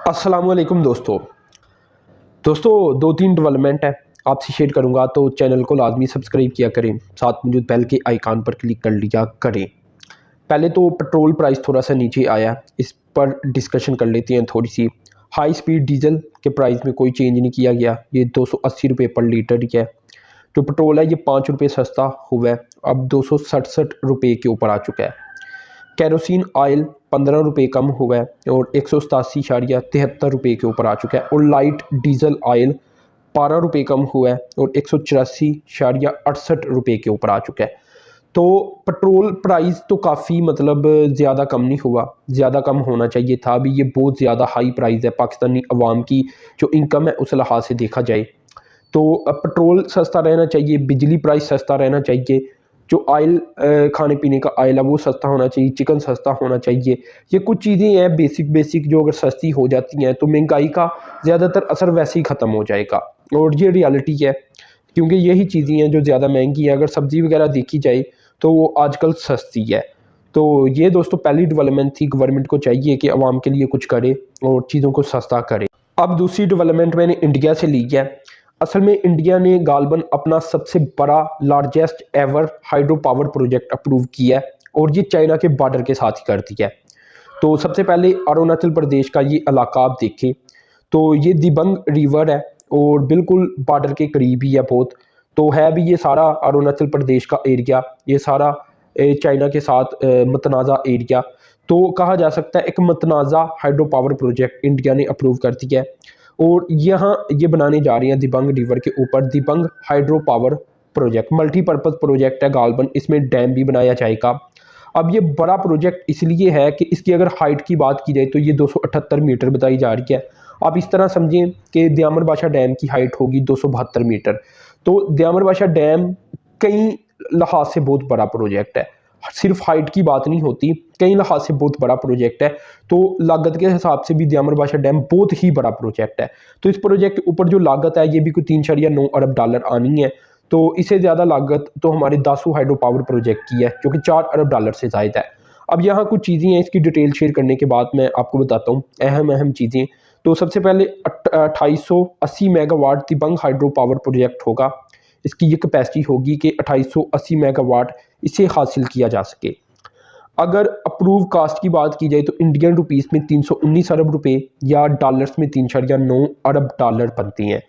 अस्सलामुअलैकुम दोस्तों दो तीन डेवलपमेंट है आपसे शेयर करूंगा, तो चैनल को लाजमी सब्सक्राइब किया करें, साथ मौजूद बेल के आइकन पर क्लिक कर लिया करें। पहले तो पेट्रोल प्राइस थोड़ा सा नीचे आया, इस पर डिस्कशन कर लेते हैं थोड़ी सी। हाई स्पीड डीजल के प्राइस में कोई चेंज नहीं किया गया, ये 280 रुपये पर लीटर ही है। जो पेट्रोल है ये 5 रुपये सस्ता हुआ है, अब 267 रुपये के ऊपर आ चुका है। कैरोसिन ऑयल 15 रुपये कम हुआ है और 187.73 रुपये के ऊपर आ चुका है। और लाइट डीजल ऑयल 12 रुपये कम हुआ है और 184.68 रुपये के ऊपर आ चुका है। तो पेट्रोल प्राइस तो काफ़ी ज़्यादा कम नहीं हुआ, ज़्यादा कम होना चाहिए था। अभी ये बहुत ज़्यादा हाई प्राइस है पाकिस्तानी अवाम की जो इनकम है उस लिहाज से देखा जाए तो पेट्रोल सस्ता रहना चाहिए, बिजली प्राइस सस्ता रहना चाहिए, जो ऑयल खाने पीने का ऑयल है वो सस्ता होना चाहिए, चिकन सस्ता होना चाहिए। ये कुछ चीज़ें हैं बेसिक जो अगर सस्ती हो जाती हैं तो महंगाई का ज़्यादातर असर वैसे ही ख़त्म हो जाएगा। और ये रियलिटी है, क्योंकि यही चीज़ें हैं जो ज़्यादा महंगी हैं। अगर सब्ज़ी वगैरह देखी जाए तो वो आजकल सस्ती है। तो ये दोस्तों पहली डेवलपमेंट थी, गवर्नमेंट को चाहिए कि आवाम के लिए कुछ करे और चीज़ों को सस्ता करे। अब दूसरी डेवलपमेंट मैंने इंडिया से ली है। असल में इंडिया ने गालबन अपना सबसे बड़ा largest ever hydro power project approve किया है और ये चाइना के बॉर्डर के साथ ही कर दिया है। तो सबसे पहले अरुणाचल प्रदेश का ये इलाका आप देखें तो ये दिबंग रिवर है और बिल्कुल बॉर्डर के करीब ही है बहुत। तो है भी ये सारा अरुणाचल प्रदेश का एरिया, ये सारा चाइना के साथ मतनाज़ा एरिया। तो कहा जा सकता है एक मतनाज़ा हाइड्रो पावर प्रोजेक्ट इंडिया ने अप्रूव कर दिया है। और यहाँ ये बनाने जा रही हैं दिबंग रिवर के ऊपर Dibang hydro power project, multipurpose project है गालबन, इसमें डैम भी बनाया जाएगा। अब ये बड़ा प्रोजेक्ट इसलिए है कि इसकी अगर हाइट की बात की जाए तो ये 278 मीटर बताई जा रही है। आप इस तरह समझें कि दयामर बाशा डैम की हाइट होगी 272 मीटर। तो दयामर बाशा डैम कई लिहाज से बहुत बड़ा प्रोजेक्ट है, सिर्फ हाइट की बात नहीं होती, कई लिहाज से बहुत बड़ा प्रोजेक्ट है। तो लागत के हिसाब से भी दयामर बाशा डैम बहुत ही बड़ा प्रोजेक्ट है। तो इस प्रोजेक्ट के ऊपर जो लागत है ये भी कोई 3.9 अरब डॉलर आनी है। तो इससे ज़्यादा लागत तो हमारे दासू हाइड्रो पावर प्रोजेक्ट की है जो कि 4 अरब डॉलर से ज़ायद है। अब यहाँ कुछ चीज़ें हैं, इसकी डिटेल शेयर करने के बाद मैं आपको बताता हूँ अहम चीज़ें। तो सबसे पहले 2880 megawatt Dibang hydro power project होगा। इसकी ये कैपेसिटी होगी कि 2880 मेगावाट इसे हासिल किया जा सके। अगर अप्रूव कास्ट की बात की जाए तो इंडियन रुपीस में 319 अरब रुपए या डॉलर्स में 3.9 अरब डॉलर बनते हैं।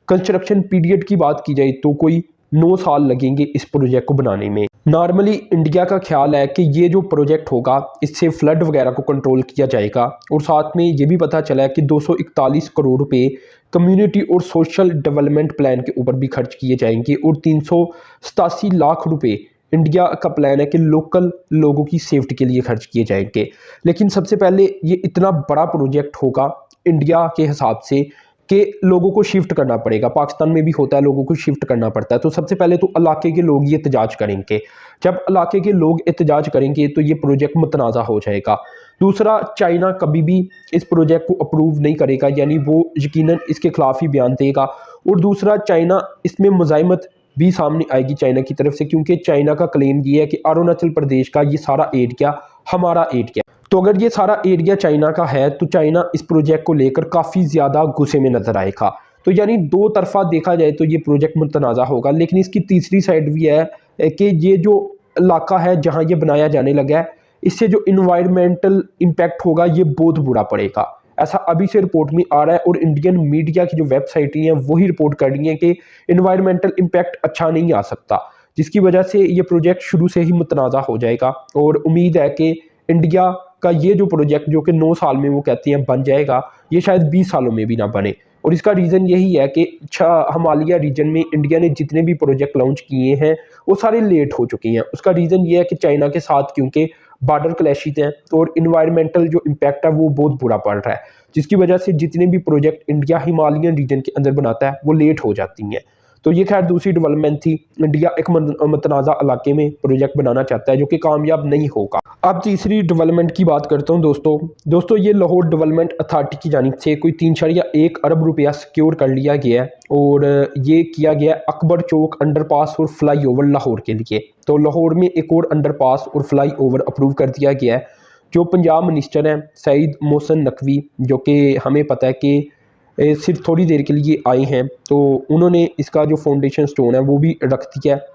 कंस्ट्रक्शन पीरियड की बात की जाए तो कोई 9 साल लगेंगे इस प्रोजेक्ट को बनाने में। नॉर्मली इंडिया का ख्याल है कि ये जो प्रोजेक्ट होगा इससे फ्लड वगैरह को कंट्रोल किया जाएगा। और साथ में ये भी पता चला है कि 241 करोड़ रुपए कम्युनिटी और सोशल डेवलपमेंट प्लान के ऊपर भी खर्च किए जाएंगे और 387 लाख रुपए इंडिया का प्लान है कि लोकल लोगों की सेफ्टी के लिए खर्च किए जाएंगे। लेकिन सबसे पहले ये इतना बड़ा प्रोजेक्ट होगा इंडिया के हिसाब से कि लोगों को शिफ्ट करना पड़ेगा। पाकिस्तान में भी होता है, लोगों को शिफ्ट करना पड़ता है। तो सबसे पहले तो इलाके के लोग ये एहतजाज करेंगे। जब इलाके के लोग एहतजाज करेंगे तो ये प्रोजेक्ट मुतनाज़ा हो जाएगा। दूसरा, चाइना कभी भी इस प्रोजेक्ट को अप्रूव नहीं करेगा, यानी वो यकीनन इसके खिलाफ ही बयान देगा। और दूसरा, चाइना इसमें मुज़ाहिमत भी सामने आएगी चाइना की तरफ से, क्योंकि चाइना का क्लेम ये है कि अरुणाचल प्रदेश का ये सारा एरिया हमारा एरिया। तो अगर ये सारा एरिया चाइना का है तो चाइना इस प्रोजेक्ट को लेकर काफ़ी ज़्यादा गुस्से में नजर आएगा। तो यानी दो तरफा देखा जाए तो ये प्रोजेक्ट मुतनाज़ा होगा। लेकिन इसकी तीसरी साइड भी है कि ये जो इलाका है जहाँ ये बनाया जाने लगा है, इससे जो इन्वायरमेंटल इम्पैक्ट होगा ये बहुत बुरा पड़ेगा। ऐसा अभी से रिपोर्ट में आ रहा है और इंडियन मीडिया की जो वेबसाइटें हैं वही रिपोर्ट कर रही हैं कि इन्वायरमेंटल इम्पैक्ट अच्छा नहीं आ सकता, जिसकी वजह से ये प्रोजेक्ट शुरू से ही मुतनाज़ा हो जाएगा। और उम्मीद है कि इंडिया का ये जो प्रोजेक्ट जो कि 9 साल में वो कहते हैं बन जाएगा, ये शायद 20 सालों में भी ना बने। और इसका रीज़न यही है कि हिमालय रीजन में इंडिया ने जितने भी प्रोजेक्ट लॉन्च किए हैं वो सारे लेट हो चुके हैं। उसका रीज़न ये है कि चाइना के साथ क्योंकि बॉर्डर क्लैशेस हैं और इन्वायरमेंटल जो इम्पैक्ट है वो बहुत बुरा पड़ रहा है, जिसकी वजह से जितने भी प्रोजेक्ट इंडिया हिमालयन रीजन के अंदर बनाता है वो लेट हो जाती हैं। तो ये खैर दूसरी डेवलपमेंट थी। इंडिया एक मतनाज़ा इलाके में प्रोजेक्ट बनाना चाहता है जो कि कामयाब नहीं होगा। अब तीसरी डेवलपमेंट की बात करता हूँ दोस्तों ये लाहौर डेवलपमेंट अथॉरिटी की जानिब से कोई 3.1 अरब रुपया सिक्योर कर लिया गया है और ये किया गया अकबर चौक अंडरपास और फ्लाई ओवर लाहौर के लिए। तो लाहौर में एक और अंडरपास और फ्लाई ओवर अप्रूव कर दिया गया है जो पंजाब मिनिस्टर हैं सईद मोहसिन नकवी, जो कि हमें पता है कि सिर्फ थोड़ी देर के लिए आए हैं, तो उन्होंने इसका जो फाउंडेशन स्टोन है वो भी रख दिया है।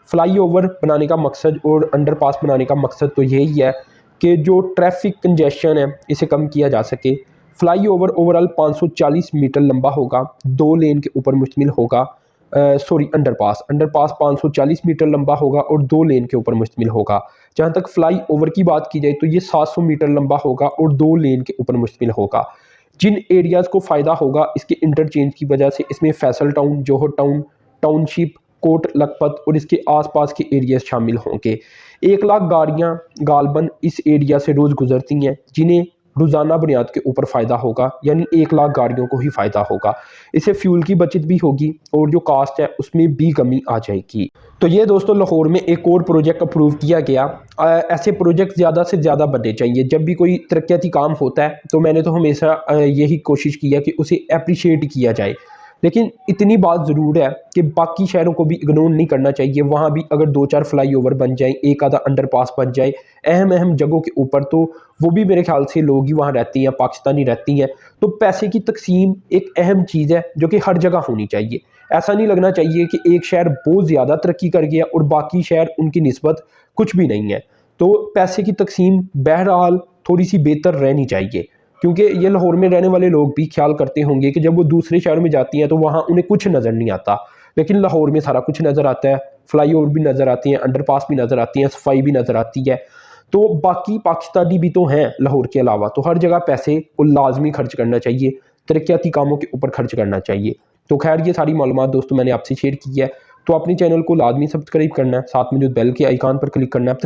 फ्लाईओवर बनाने का मकसद और अंडरपास बनाने का मकसद तो यही है कि जो ट्रैफिक कंजेशन है इसे कम किया जा सके। फ्लाईओवर ओवरऑल 540 मीटर लंबा होगा, 2 लेन के ऊपर मुश्तमिल होगा। अंडरपास 540 मीटर लंबा होगा और 2 लेन के ऊपर मुश्तमिल होगा। जहाँ तक फ्लाई ओवर की बात की जाए तो ये 700 मीटर लंबा होगा और 2 लेन के ऊपर मुश्तमिल होगा। जिन एरियाज़ को फ़ायदा होगा इसके इंटरचेंज की वजह से, इसमें फैसल टाउन, जोहर टाउन, टाउनशिप, कोट लखपत और इसके आसपास के एरियाज शामिल होंगे। 1 लाख गाड़ियाँ गालबन इस एरिया से रोज़ गुजरती हैं, जिन्हें रोज़ाना बुनियाद के ऊपर फ़ायदा होगा, यानी 1 लाख गाड़ियों को ही फ़ायदा होगा। इससे फ्यूल की बचत भी होगी और जो कास्ट है उसमें भी कमी आ जाएगी। तो ये दोस्तों लाहौर में एक और प्रोजेक्ट अप्रूव किया गया। ऐसे प्रोजेक्ट ज़्यादा से ज़्यादा बनने चाहिए। जब भी कोई तरक्याती काम होता है तो मैंने तो हमेशा यही कोशिश की है कि उसे अप्रिशिएट किया जाए, लेकिन इतनी बात ज़रूर है कि बाकी शहरों को भी इग्नोर नहीं करना चाहिए। वहाँ भी अगर 2-4 फ्लाईओवर बन जाए, एक आधा अंडरपास बन जाए अहम जगहों के ऊपर, तो वो भी मेरे ख्याल से लोग ही वहाँ रहती हैं, पाकिस्तानी रहती हैं। तो पैसे की तकसीम एक अहम चीज़ है जो कि हर जगह होनी चाहिए। ऐसा नहीं लगना चाहिए कि एक शहर बहुत ज़्यादा तरक्की कर गया और बाकी शहर उनकी निस्बत कुछ भी नहीं है। तो पैसे की तकसीम बहरहाल थोड़ी सी बेहतर रहनी चाहिए, क्योंकि ये लाहौर में रहने वाले लोग भी ख्याल करते होंगे कि जब वो दूसरे शहर में जाती हैं तो वहाँ उन्हें कुछ नज़र नहीं आता, लेकिन लाहौर में सारा कुछ नज़र आता है। फ्लाईओवर भी नज़र आती हैं, अंडरपास भी नज़र आती हैं, सफाई भी नज़र आती है। तो बाकी पाकिस्तानी भी तो हैं लाहौर के अलावा, तो हर जगह पैसे को लाजमी खर्च करना चाहिए, तरक्याती कामों के ऊपर खर्च करना चाहिए। तो खैर ये सारी मालूमात दोस्तों मैंने आपसे शेयर की है। तो अपने चैनल को लाजमी सब्सक्राइब करना है, साथ में जो बेल के आइकान पर क्लिक करना है।